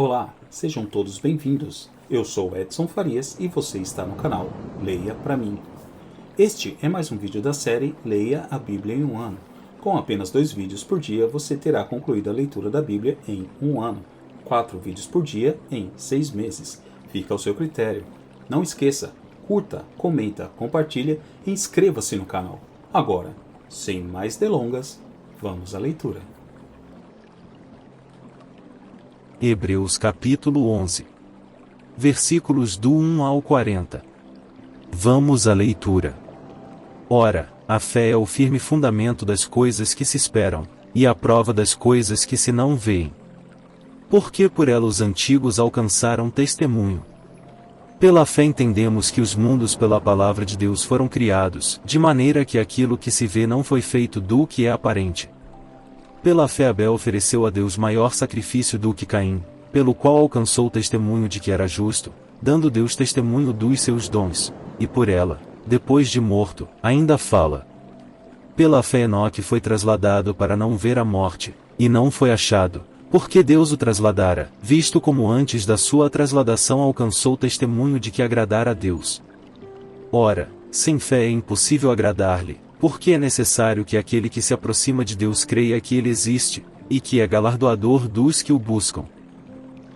Olá, sejam todos bem-vindos. Eu sou Edson Farias e você está no canal Leia Pra Mim. Este é mais um vídeo da série Leia a Bíblia em um ano. Com apenas 2 vídeos por dia, você terá concluído a leitura da Bíblia em um ano. 4 vídeos por dia em 6 meses. Fica ao seu critério. Não esqueça, curta, comenta, compartilha e inscreva-se no canal. Agora, sem mais delongas, vamos à leitura. Hebreus capítulo 11. Versículos do 1 ao 40. Vamos à leitura. Ora, a fé é o firme fundamento das coisas que se esperam, e a prova das coisas que se não veem. Porque por ela os antigos alcançaram testemunho. Pela fé entendemos que os mundos pela palavra de Deus foram criados, de maneira que aquilo que se vê não foi feito do que é aparente. Pela fé Abel ofereceu a Deus maior sacrifício do que Caim, pelo qual alcançou o testemunho de que era justo, dando Deus testemunho dos seus dons, e por ela, depois de morto, ainda fala. Pela fé Enoque foi trasladado para não ver a morte, e não foi achado, porque Deus o trasladara, visto como antes da sua trasladação alcançou testemunho de que agradara a Deus. Ora, sem fé é impossível agradar-lhe, porque é necessário que aquele que se aproxima de Deus creia que ele existe, e que é galardoador dos que o buscam.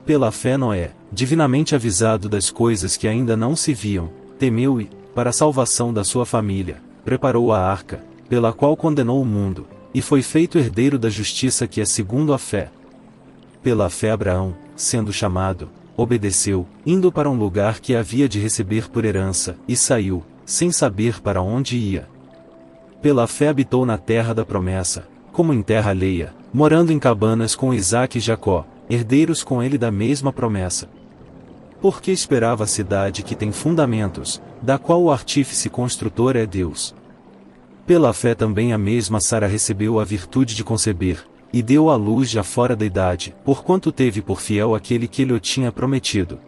Pela fé Noé, divinamente avisado das coisas que ainda não se viam, temeu e, para a salvação da sua família, preparou a arca, pela qual condenou o mundo, e foi feito herdeiro da justiça que é segundo a fé. Pela fé Abraão, sendo chamado, obedeceu, indo para um lugar que havia de receber por herança, e saiu, sem saber para onde ia. Pela fé habitou na terra da promessa, como em terra alheia, morando em cabanas com Isaque e Jacó, herdeiros com ele da mesma promessa. Porque esperava a cidade que tem fundamentos, da qual o artífice construtor é Deus. Pela fé também a mesma Sara recebeu a virtude de conceber, e deu à luz já fora da idade, porquanto teve por fiel aquele que lhe o tinha prometido.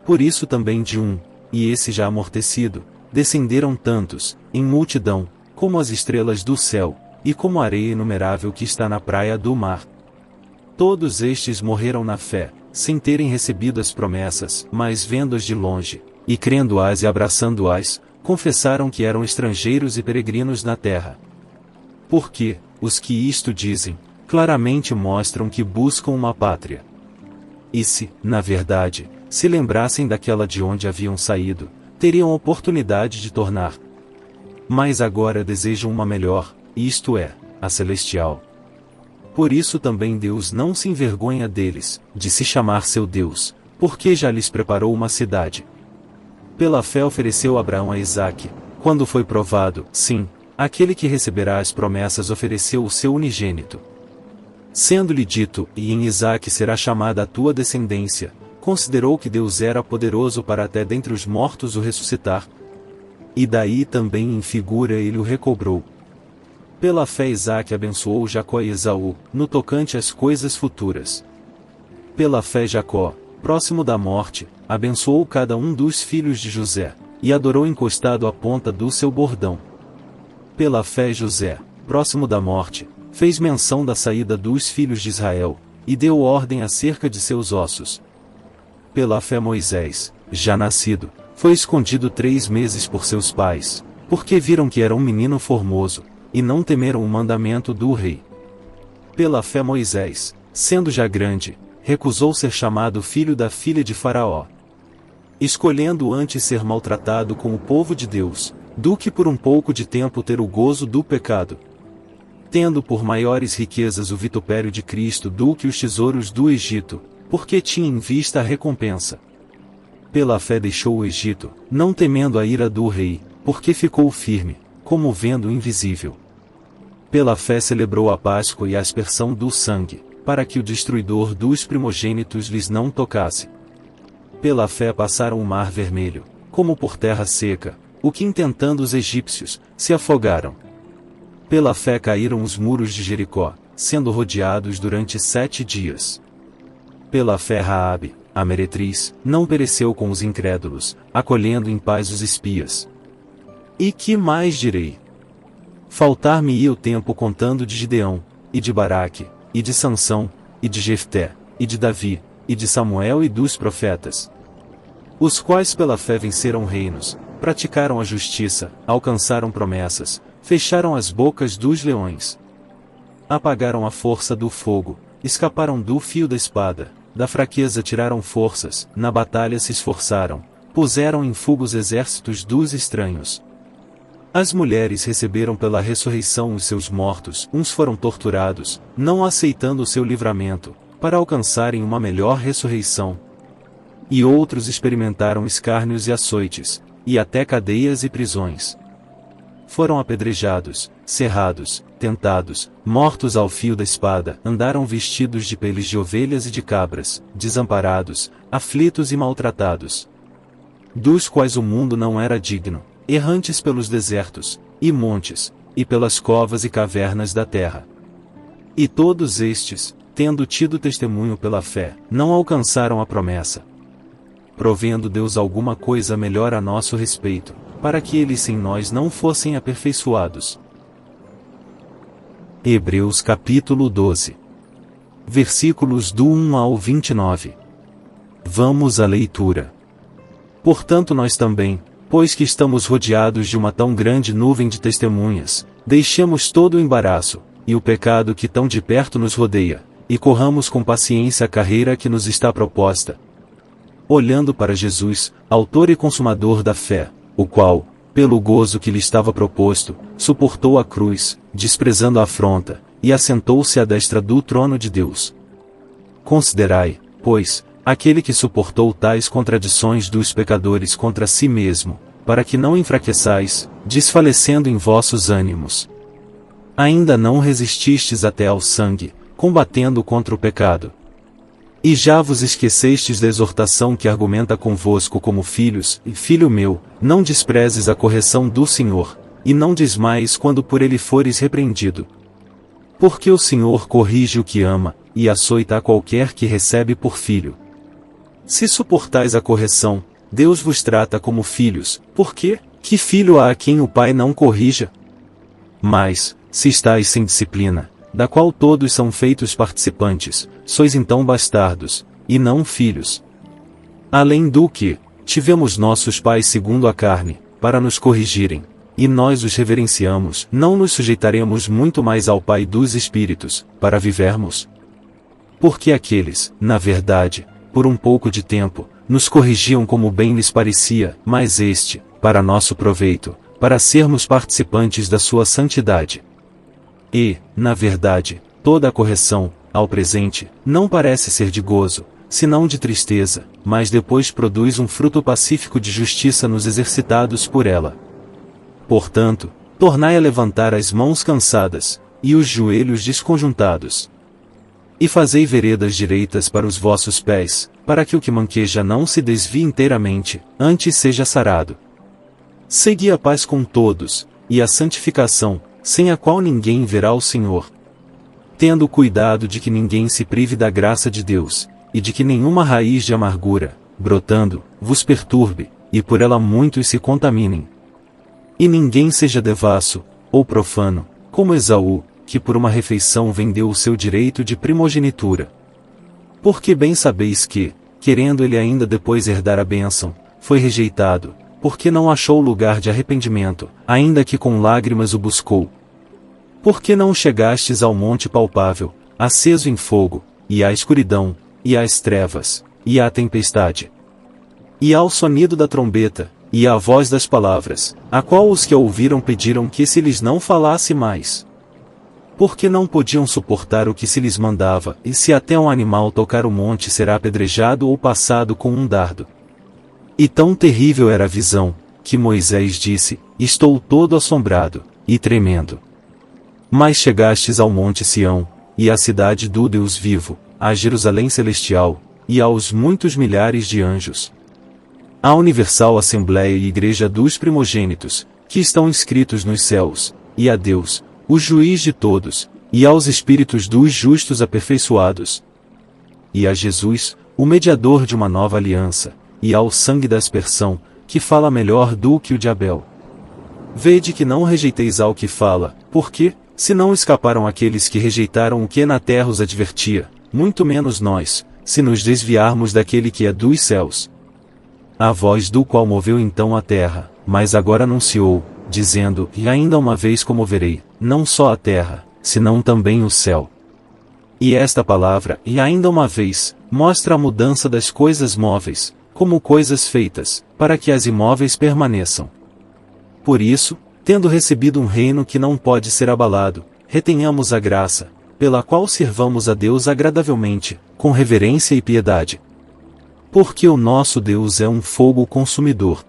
Por isso também de um, e esse já amortecido, descenderam tantos, em multidão, como as estrelas do céu, e como a areia inumerável que está na praia do mar. Todos estes morreram na fé, sem terem recebido as promessas, mas vendo-as de longe, e crendo-as e abraçando-as, confessaram que eram estrangeiros e peregrinos na terra. Porque, os que isto dizem, claramente mostram que buscam uma pátria. E se, na verdade, se lembrassem daquela de onde haviam saído, teriam oportunidade de tornar. Mas agora desejam uma melhor, isto é, a celestial. Por isso também Deus não se envergonha deles, de se chamar seu Deus, porque já lhes preparou uma cidade. Pela fé ofereceu Abraão a Isaque, quando foi provado, sim, aquele que receberá as promessas ofereceu o seu unigênito. Sendo-lhe dito, e em Isaque será chamada a tua descendência, considerou que Deus era poderoso para até dentre os mortos o ressuscitar. E daí também em figura ele o recobrou. Pela fé Isaque abençoou Jacó e Esaú, no tocante às coisas futuras. Pela fé Jacó, próximo da morte, abençoou cada um dos filhos de José, e adorou encostado à ponta do seu bordão. Pela fé José, próximo da morte, fez menção da saída dos filhos de Israel, e deu ordem acerca de seus ossos. Pela fé Moisés, já nascido, foi escondido 3 meses por seus pais, porque viram que era um menino formoso, e não temeram o mandamento do rei. Pela fé Moisés, sendo já grande, recusou ser chamado filho da filha de Faraó, escolhendo antes ser maltratado com o povo de Deus, do que por um pouco de tempo ter o gozo do pecado. Tendo por maiores riquezas o vitupério de Cristo do que os tesouros do Egito, porque tinha em vista a recompensa. Pela fé deixou o Egito, não temendo a ira do rei, porque ficou firme, como vendo o invisível. Pela fé celebrou a Páscoa e a aspersão do sangue, para que o destruidor dos primogênitos lhes não tocasse. Pela fé passaram o mar vermelho, como por terra seca, o que intentando os egípcios, se afogaram. Pela fé caíram os muros de Jericó, sendo rodeados durante 7 dias. Pela fé Raabe, a meretriz, não pereceu com os incrédulos, acolhendo em paz os espias. E que mais direi? Faltar-me-ia o tempo contando de Gideão, e de Baraque, e de Sansão, e de Jefté, e de Davi, e de Samuel e dos profetas, os quais pela fé venceram reinos, praticaram a justiça, alcançaram promessas, fecharam as bocas dos leões, apagaram a força do fogo, escaparam do fio da espada, da fraqueza tiraram forças, na batalha se esforçaram, puseram em fuga os exércitos dos estranhos. As mulheres receberam pela ressurreição os seus mortos, uns foram torturados, não aceitando o seu livramento, para alcançarem uma melhor ressurreição. E outros experimentaram escárnios e açoites, e até cadeias e prisões. Foram apedrejados, cerrados, tentados, mortos ao fio da espada, andaram vestidos de peles de ovelhas e de cabras, desamparados, aflitos e maltratados, dos quais o mundo não era digno, errantes pelos desertos, e montes, e pelas covas e cavernas da terra. E todos estes, tendo tido testemunho pela fé, não alcançaram a promessa, provendo Deus alguma coisa melhor a nosso respeito, para que eles sem nós não fossem aperfeiçoados. Hebreus capítulo 12. Versículos do 1 ao 29. Vamos à leitura. Portanto nós também, pois que estamos rodeados de uma tão grande nuvem de testemunhas, deixemos todo o embaraço, e o pecado que tão de perto nos rodeia, e corramos com paciência a carreira que nos está proposta, olhando para Jesus, autor e consumador da fé, o qual, pelo gozo que lhe estava proposto, suportou a cruz, desprezando a afronta, e assentou-se à destra do trono de Deus. Considerai, pois, aquele que suportou tais contradições dos pecadores contra si mesmo, para que não enfraqueçais, desfalecendo em vossos ânimos. Ainda não resististes até ao sangue, combatendo contra o pecado. E já vos esquecestes da exortação que argumenta convosco como filhos, e filho meu, não desprezes a correção do Senhor, e não desmaies quando por ele fores repreendido. Porque o Senhor corrige o que ama, e açoita a qualquer que recebe por filho. Se suportais a correção, Deus vos trata como filhos, porque, que filho há a quem o pai não corrija? Mas, se estáis sem disciplina, da qual todos são feitos participantes, sois então bastardos, e não filhos. Além do que, tivemos nossos pais segundo a carne, para nos corrigirem, e nós os reverenciamos, não nos sujeitaremos muito mais ao Pai dos Espíritos, para vivermos? Porque aqueles, na verdade, por um pouco de tempo, nos corrigiam como bem lhes parecia, mas este, para nosso proveito, para sermos participantes da sua santidade. E, na verdade, toda a correção, ao presente, não parece ser de gozo, senão de tristeza, mas depois produz um fruto pacífico de justiça nos exercitados por ela. Portanto, tornai a levantar as mãos cansadas, e os joelhos desconjuntados. E fazei veredas direitas para os vossos pés, para que o que manqueja não se desvie inteiramente, antes seja sarado. Segui a paz com todos, e a santificação, sem a qual ninguém verá o Senhor. Tendo cuidado de que ninguém se prive da graça de Deus, e de que nenhuma raiz de amargura, brotando, vos perturbe, e por ela muitos se contaminem. E ninguém seja devasso, ou profano, como Esaú, que por uma refeição vendeu o seu direito de primogenitura. Porque bem sabeis que, querendo ele ainda depois herdar a bênção, foi rejeitado, porque não achou lugar de arrependimento, ainda que com lágrimas o buscou. Porque não chegastes ao monte palpável, aceso em fogo, e à escuridão, e às trevas, e à tempestade, e ao sonido da trombeta, e à voz das palavras, a qual os que a ouviram pediram que se lhes não falasse mais. Porque não podiam suportar o que se lhes mandava, e se até um animal tocar o monte será apedrejado ou passado com um dardo. E tão terrível era a visão, que Moisés disse, estou todo assombrado, e tremendo. Mas chegastes ao monte Sião, e à cidade do Deus vivo, à Jerusalém celestial, e aos muitos milhares de anjos. À universal Assembleia e Igreja dos primogênitos, que estão inscritos nos céus, e a Deus, o juiz de todos, e aos espíritos dos justos aperfeiçoados. E a Jesus, o mediador de uma nova aliança, e ao sangue da aspersão, que fala melhor do que o de Abel. Vede que não rejeiteis ao que fala, porque, se não escaparam aqueles que rejeitaram o que na terra os advertia, muito menos nós, se nos desviarmos daquele que é dos céus. A voz do qual moveu então a terra, mas agora anunciou, dizendo, e ainda uma vez comoverei, não só a terra, senão também o céu. E esta palavra, e ainda uma vez, mostra a mudança das coisas móveis, como coisas feitas, para que as imóveis permaneçam. Por isso, tendo recebido um reino que não pode ser abalado, retenhamos a graça, pela qual sirvamos a Deus agradavelmente, com reverência e piedade. Porque o nosso Deus é um fogo consumidor.